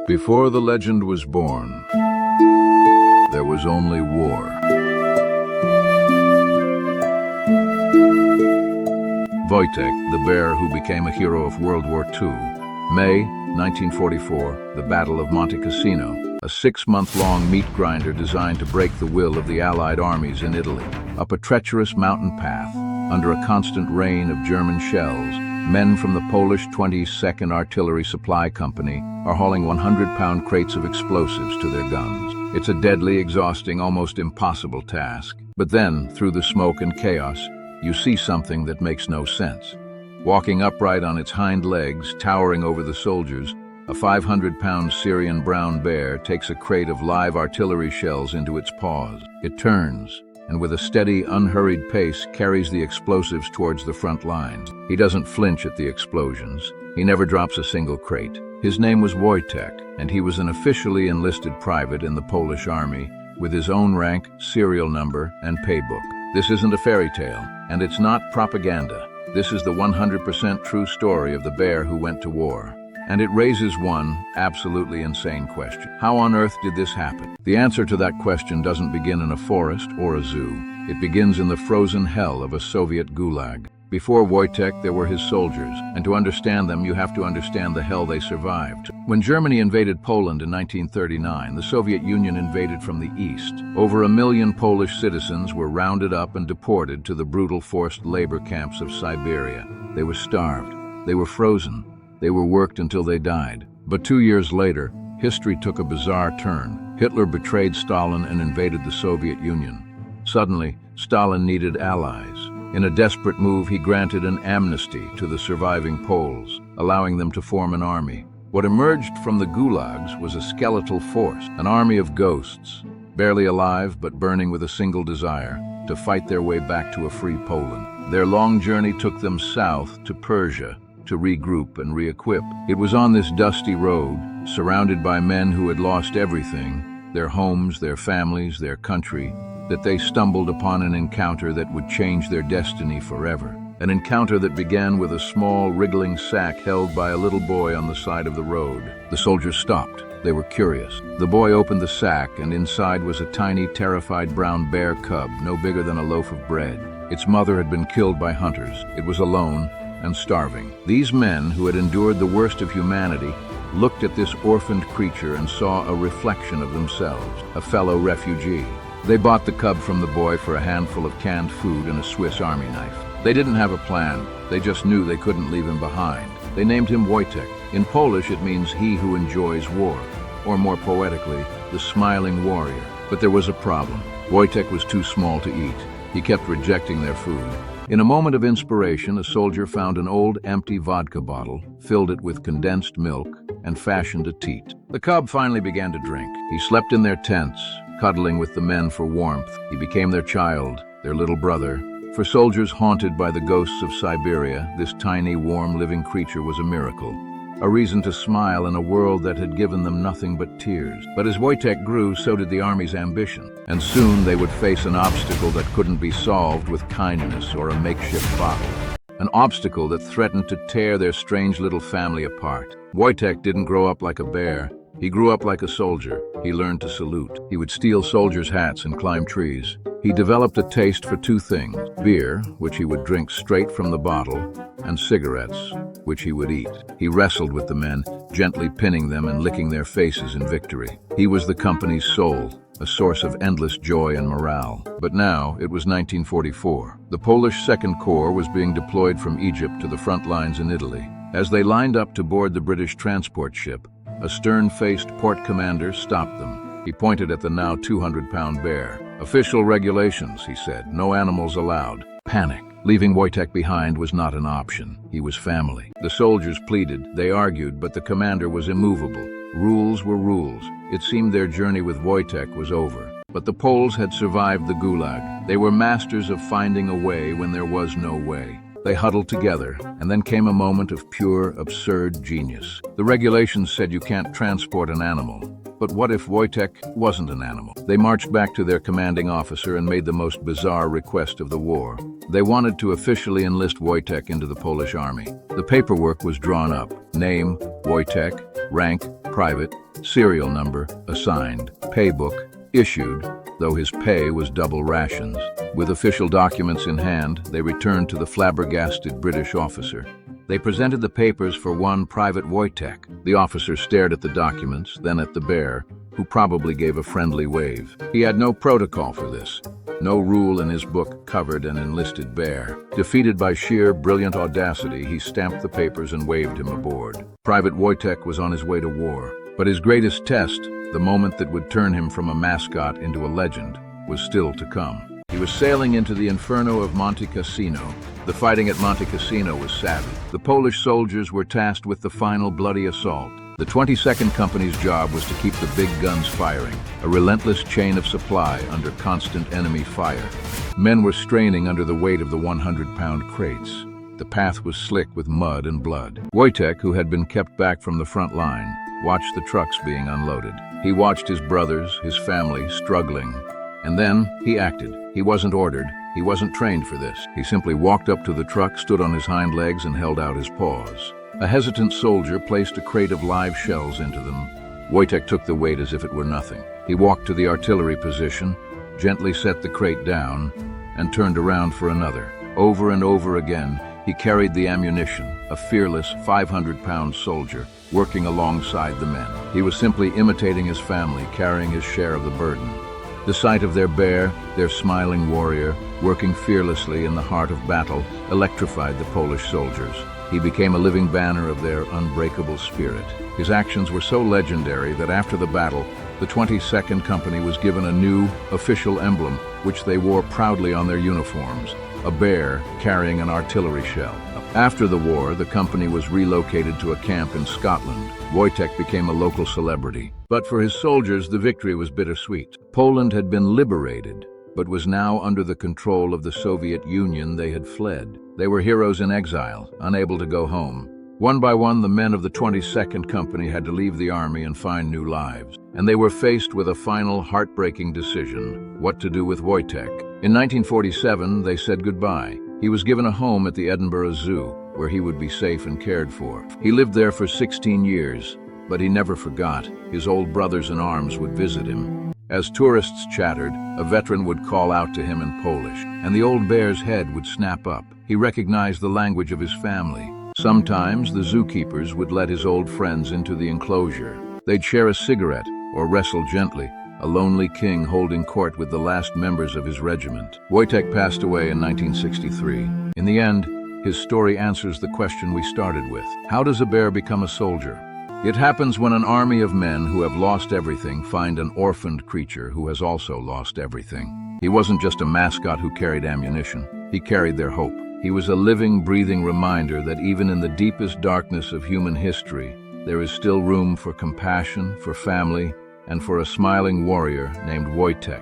Before the legend was born, there was only war. Wojtek, the bear who became a hero of World War II. May 1944, the Battle of Monte Cassino, a 6-month-long meat grinder designed to break the will of the Allied armies in Italy. Up a treacherous mountain path, under a constant rain of German shells, men from the Polish 22nd Artillery Supply Company are hauling 100-pound crates of explosives to their guns. It's a deadly, exhausting, almost impossible task. But then, through the smoke and chaos, you see something that makes no sense. Walking upright on its hind legs, towering over the soldiers, a 500-pound Syrian brown bear takes a crate of live artillery shells into its paws. It turns, and with a steady, unhurried pace carries the explosives towards the front lines. He doesn't flinch at the explosions. He never drops a single crate. His name was Wojtek, and he was an officially enlisted private in the Polish army, with his own rank, serial number, and paybook. This isn't a fairy tale, and it's not propaganda. This is the 100% true story of the bear who went to war. And it raises one absolutely insane question. How on earth did this happen? The answer to that question doesn't begin in a forest or a zoo. It begins in the frozen hell of a Soviet gulag. Before Wojtek, there were his soldiers, and to understand them, you have to understand the hell they survived. When Germany invaded Poland in 1939, the Soviet Union invaded from the east. Over 1 million Polish citizens were rounded up and deported to the brutal forced labor camps of Siberia. They were starved. They were frozen. They were worked until they died. But 2 years later, history took a bizarre turn. Hitler betrayed Stalin and invaded the Soviet Union. Suddenly, Stalin needed allies. In a desperate move, he granted an amnesty to the surviving Poles, allowing them to form an army. What emerged from the gulags was a skeletal force, an army of ghosts, barely alive but burning with a single desire, to fight their way back to a free Poland. Their long journey took them south to Persia, to regroup and re-equip. It was on this dusty road, surrounded by men who had lost everything, their homes, their families, their country, that they stumbled upon an encounter that would change their destiny forever. An encounter that began with a small, wriggling sack held by a little boy on the side of the road. The soldiers stopped. They were curious. The boy opened the sack, and inside was a tiny, terrified brown bear cub, no bigger than a loaf of bread. Its mother had been killed by hunters. It was alone and starving. These men, who had endured the worst of humanity, looked at this orphaned creature and saw a reflection of themselves, a fellow refugee. They bought the cub from the boy for a handful of canned food and a Swiss Army knife. They didn't have a plan. They just knew they couldn't leave him behind. They named him Wojtek. In Polish, it means he who enjoys war, or more poetically, the smiling warrior. But there was a problem. Wojtek was too small to eat. He kept rejecting their food. In a moment of inspiration, a soldier found an old, empty vodka bottle, filled it with condensed milk, and fashioned a teat. The cub finally began to drink. He slept in their tents, cuddling with the men for warmth. He became their child, their little brother. For soldiers haunted by the ghosts of Siberia, this tiny, warm, living creature was a miracle. A reason to smile in a world that had given them nothing but tears. But as Wojtek grew, so did the army's ambition. And soon they would face an obstacle that couldn't be solved with kindness or a makeshift bottle. An obstacle that threatened to tear their strange little family apart. Wojtek didn't grow up like a bear. He grew up like a soldier. He learned to salute. He would steal soldiers' hats and climb trees. He developed a taste for two things: beer, which he would drink straight from the bottle, and cigarettes, which he would eat. He wrestled with the men, gently pinning them and licking their faces in victory. He was the company's soul, a source of endless joy and morale. But now, it was 1944. The Polish Second Corps was being deployed from Egypt to the front lines in Italy. As they lined up to board the British transport ship, a stern-faced port commander stopped them. He pointed at the now 200-pound bear. "Official regulations," he said. "No animals allowed." Panic. Leaving Wojtek behind was not an option. He was family. The soldiers pleaded. They argued, but the commander was immovable. Rules were rules. It seemed their journey with Wojtek was over. But the Poles had survived the gulag. They were masters of finding a way when there was no way. They huddled together, and then came a moment of pure, absurd genius. The regulations said you can't transport an animal. But what if Wojtek wasn't an animal? They marched back to their commanding officer and made the most bizarre request of the war. They wanted to officially enlist Wojtek into the Polish army. The paperwork was drawn up. Name, Wojtek, rank, private, serial number, assigned, pay book, issued, though his pay was double rations. With official documents in hand, they returned to the flabbergasted British officer. They presented the papers for one Private Wojtek. The officer stared at the documents, then at the bear, who probably gave a friendly wave. He had no protocol for this. No rule in his book covered an enlisted bear. Defeated by sheer brilliant audacity, he stamped the papers and waved him aboard. Private Wojtek was on his way to war. But his greatest test, the moment that would turn him from a mascot into a legend, was still to come. He was sailing into the inferno of Monte Cassino. The fighting at Monte Cassino was savage. The Polish soldiers were tasked with the final bloody assault. The 22nd Company's job was to keep the big guns firing, a relentless chain of supply under constant enemy fire. Men were straining under the weight of the 100-pound crates. The path was slick with mud and blood. Wojtek, who had been kept back from the front line, watched the trucks being unloaded. He watched his brothers, his family, struggling. And then he acted. He wasn't ordered. He wasn't trained for this. He simply walked up to the truck, stood on his hind legs, and held out his paws. A hesitant soldier placed a crate of live shells into them. Wojtek took the weight as if it were nothing. He walked to the artillery position, gently set the crate down, and turned around for another. Over and over again, he carried the ammunition, a fearless 500-pound soldier, working alongside the men. He was simply imitating his family, carrying his share of the burden. The sight of their bear, their smiling warrior, working fearlessly in the heart of battle, electrified the Polish soldiers. He became a living banner of their unbreakable spirit. His actions were so legendary that after the battle, the 22nd Company was given a new, official emblem, which they wore proudly on their uniforms, a bear carrying an artillery shell. After the war, the company was relocated to a camp in Scotland. Wojtek became a local celebrity. But for his soldiers, the victory was bittersweet. Poland had been liberated, but was now under the control of the Soviet Union. They had fled. They were heroes in exile, unable to go home. One by one, the men of the 22nd Company had to leave the army and find new lives. And they were faced with a final, heartbreaking decision: what to do with Wojtek. In 1947, they said goodbye. He was given a home at the Edinburgh Zoo, where he would be safe and cared for. He lived there for 16 years, but he never forgot. His old brothers in arms would visit him. As tourists chattered, a veteran would call out to him in Polish, and the old bear's head would snap up. He recognized the language of his family. Sometimes the zookeepers would let his old friends into the enclosure. They'd share a cigarette or wrestle gently, a lonely king holding court with the last members of his regiment. Wojtek passed away in 1963. In the end, his story answers the question we started with. How does a bear become a soldier? It happens when an army of men who have lost everything find an orphaned creature who has also lost everything. He wasn't just a mascot who carried ammunition. He carried their hope. He was a living, breathing reminder that even in the deepest darkness of human history, there is still room for compassion, for family, and for a smiling warrior named Wojtek.